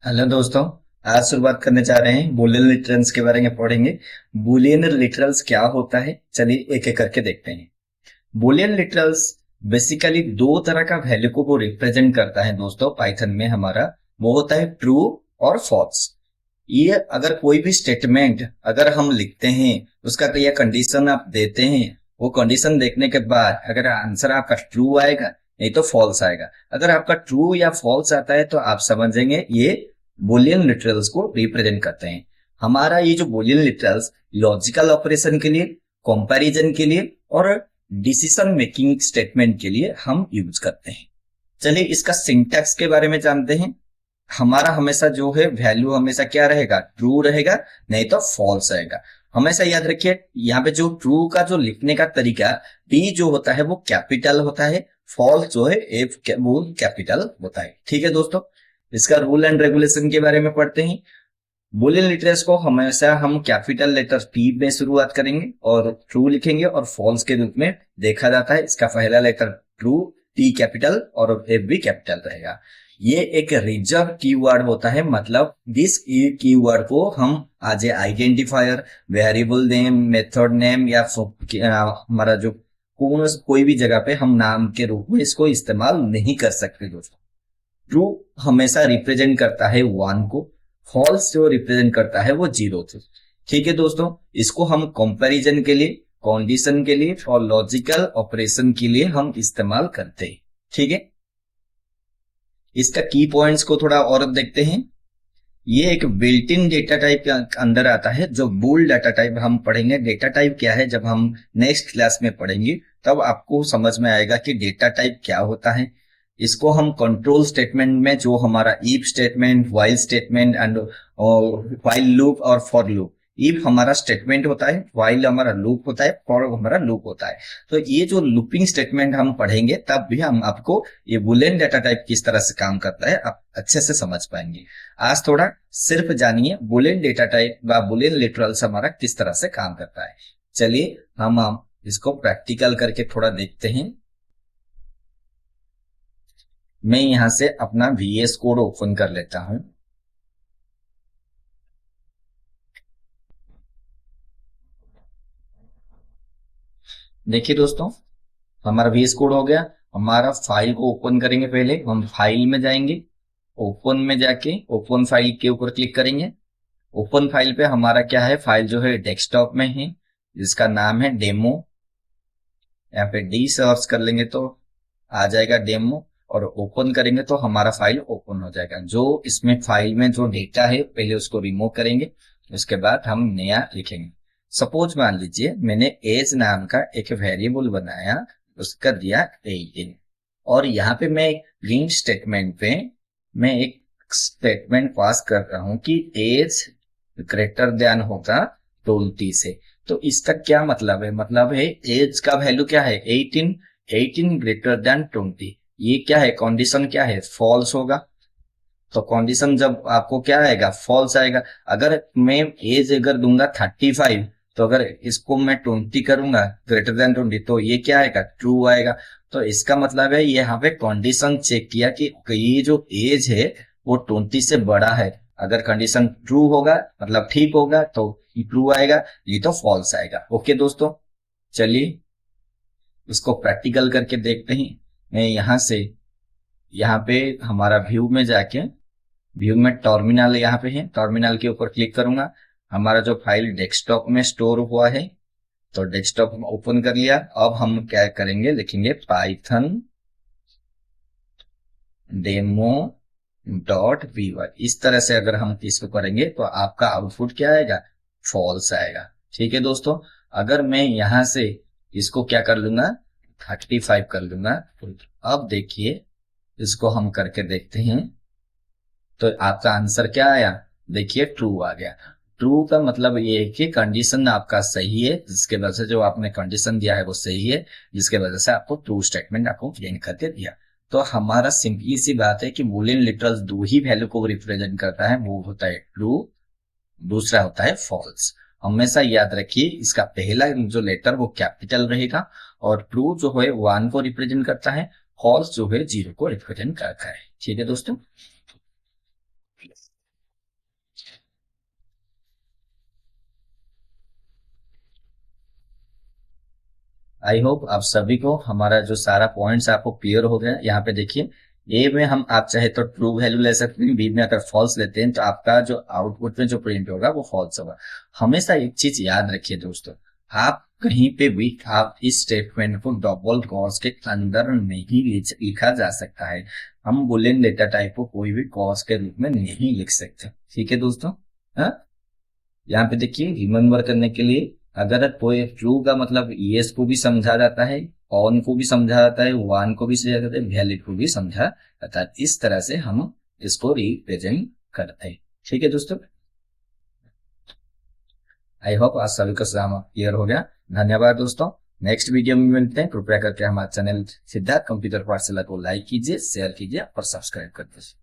Hello दोस्तों। आज शुरुआत करने जा रहे हैं बूलियन लिटरल्स के बारे में पढ़ेंगे। बूलियन लिटरल्स क्या होता है, चलिए एक एक करके देखते हैं। बूलियन लिटरल्स बेसिकली दो तरह का वैल्यू को रिप्रेजेंट करता है दोस्तों पाइथन में हमारा। वो होता है ट्रू और फॉल्स। ये अगर कोई भी स्टेटमेंट अगर हम लिखते हैं, उसका कोई कंडीशन आप देते हैं, वो कंडीशन देखने के बाद अगर आंसर आपका ट्रू आएगा नहीं तो फॉल्स आएगा। अगर आपका ट्रू या फॉल्स आता है तो आप समझेंगे ये बुलियन लिटरल्स को रिप्रेजेंट करते हैं। हमारा ये जो बुलियन लिटरल्स लॉजिकल ऑपरेशन के लिए, कंपैरिजन के लिए और डिसीजन मेकिंग स्टेटमेंट के लिए हम यूज करते हैं। चलिए इसका सिंटैक्स के बारे में जानते हैं। हमारा हमेशा जो है वैल्यू हमेशा क्या रहेगा, ट्रू रहेगा, नहीं तो फॉल्स रहेगा। हमेशा याद रखिए यहाँ पे जो ट्रू का जो लिखने का तरीका, टी जो होता है वो कैपिटल होता है, फॉल्स जो है एफ वो कैपिटल होता है। ठीक है दोस्तों, इसका रूल एंड रेगुलेशन के बारे में पढ़ते हैं। बुलियन लिटरेस को हमेशा हम कैपिटल लेटर टी में शुरुआत करेंगे और ट्रू लिखेंगे और फॉल्स के रूप में देखा जाता है। इसका पहला लेटर ट्रू, टी कैपिटल और एफ भी कैपिटल रहेगा। ये एक रिजर्व कीवर्ड होता है, मतलब दिस कीवर्ड को हम आज a identifier, variable name, method name या हमारा जो कोई भी जगह पे हम नाम के रूप में इसको इस्तेमाल नहीं कर सकते दोस्तों। ट्रू हमेशा रिप्रेजेंट करता है वन को, फॉल्स जो रिप्रेजेंट करता है वो जीरो थे। ठीक है दोस्तों, इसको हम कंपैरिजन के लिए, कंडीशन के लिए और लॉजिकल ऑपरेशन के लिए हम इस्तेमाल करते हैं। ठीक है, इसका की पॉइंट्स को थोड़ा और देखते हैं। ये एक बिल्ट इन डेटा टाइप के अंदर आता है, जो बूल डाटा टाइप हम पढ़ेंगे। डेटा टाइप क्या है जब हम नेक्स्ट क्लास में पढ़ेंगे तब आपको समझ में आएगा कि डेटा टाइप क्या होता है। इसको हम कंट्रोल स्टेटमेंट में, जो हमारा if statement, while statement and while loop और फॉर लूप, इफ हमारा स्टेटमेंट होता है, व्हाइल हमारा लूप होता है, फॉर हमारा लूप होता है। तो ये जो लूपिंग स्टेटमेंट हम पढ़ेंगे तब भी हम आपको ये बुलियन डाटा टाइप किस तरह से काम करता है आप अच्छे से समझ पाएंगे। आज थोड़ा सिर्फ जानिए बुलियन डेटा टाइप व बुलियन लिटरल्स हमारा किस तरह से काम करता है। चलिए हम इसको प्रैक्टिकल करके थोड़ा देखते हैं। मैं यहां से अपना VS कोड ओपन कर लेता हूं। देखिए दोस्तों, हमारा VS कोड हो गया। हमारा फाइल को ओपन करेंगे। पहले हम फाइल में जाएंगे, ओपन में जाके ओपन फाइल के ऊपर क्लिक करेंगे। ओपन फाइल पे हमारा क्या है, फाइल जो है डेस्कटॉप में है, जिसका नाम है डेमो। यहाँ पे डी सर्च कर लेंगे तो आ जाएगा डेमो, और ओपन करेंगे तो हमारा फाइल ओपन हो जाएगा। जो इसमें फाइल में जो डेटा है पहले उसको रिमूव करेंगे, उसके बाद हम नया लिखेंगे। सपोज मान लीजिए मैंने एज नाम का एक वेरिएबल बनाया, उसका दिया 18, और यहाँ पे मैं ग्रीन स्टेटमेंट पे मैं एक स्टेटमेंट पास कर रहा हूं कि एज ग्रेटर देन होगा 20 से। तो इसका क्या मतलब है, मतलब है एज का वैल्यू क्या है 18, 18 ग्रेटर देन 20। ये क्या है, कंडीशन क्या है, फॉल्स होगा। तो कंडीशन जब आपको क्या आएगा, फॉल्स आएगा। अगर मैं एज अगर दूंगा 35, तो अगर इसको मैं 20 करूंगा ग्रेटर देन 20, तो ये क्या आएगा, ट्रू आएगा। तो इसका मतलब है यहाँ पे कंडीशन चेक किया कि ये जो एज है वो 20 से बड़ा है। अगर कंडीशन ट्रू होगा मतलब ठीक होगा तो ट्रू आएगा, नहीं तो फॉल्स आएगा। ओके दोस्तों, चलिए इसको प्रैक्टिकल करके देखते हैं। मैं यहाँ से यहाँ पे हमारा व्यू में जाके, व्यू में टर्मिनल यहाँ पे है, टर्मिनल के ऊपर क्लिक करूंगा। हमारा जो फाइल डेस्कटॉप में स्टोर हुआ है, तो डेस्कटॉप में ओपन कर लिया। अब हम क्या करेंगे, लिखेंगे पाइथन डेमो डॉट वी। इस तरह से अगर हम इसको करेंगे तो आपका आउटपुट क्या आएगा, फॉल्स आएगा। ठीक है दोस्तों, अगर मैं यहां से इसको क्या कर लूंगा, 35 कर लूंगा, तो अब देखिए इसको हम करके देखते हैं। तो आपका आंसर क्या आया, देखिए ट्रू आ गया। ट्रू का मतलब ये है कि कंडीशन आपका सही है, जिसके वजह से जो आपने कंडीशन दिया है वो सही है, जिसके वजह से आपको ट्रू स्टेटमेंट आपको गेन करके दिया। तो हमारा सिंपली सी बात है कि बूलियन लिटरल्स दो ही वैल्यू को रिप्रेजेंट करता है, वो होता है ट्रू, दूसरा होता है फॉल्स। हमेशा याद रखिए इसका पहला जो लेटर वो कैपिटल रहेगा, और ट्रू जो है 1 को रिप्रेजेंट करता है, फॉल्स जो है 0 को रिप्रेजेंट करता है। ठीक है दोस्तों। आई होप आप सभी को हमारा जो सारा पॉइंट्स आपको क्लियर हो गया। यहाँ पे देखिए, ए में हम आप चाहे तो ट्रू वैल्यू ले सकते हैं, बी में अगर फॉल्स लेते हैं तो आपका जो आउटपुट में जो प्रिंट होगा वो फॉल्स होगा। हमेशा एक चीज याद रखिए दोस्तों, आप कहीं पे भी आप इस स्टेटमेंट को डबल कॉस के अंदर नहीं लिखा जा सकता है। हम बुलियन डेटा टाइप को कोई भी कॉस के रूप में नहीं लिख सकते। ठीक है दोस्तों। हाँ, यहाँ पे देखिए रिमेम्बर करने के लिए, अगर कोई ट्रू का मतलब यस को भी समझा जाता है, ऑन को भी समझा जाता है, वन को भी समझा जाता है, वैलिड को भी समझा जाता है। इस तरह से हम इसको रिप्रेजेंट करते हैं। ठीक है दोस्तों। आई होप आज सभी को क्लियर हो गया। धन्यवाद दोस्तों। नेक्स्ट वीडियो में मिलते हैं। कृपया करके हमारे चैनल सिद्धार्थ कंप्यूटर पाठशाला को लाइक कीजिए, शेयर कीजिए और सब्सक्राइब कर दीजिए।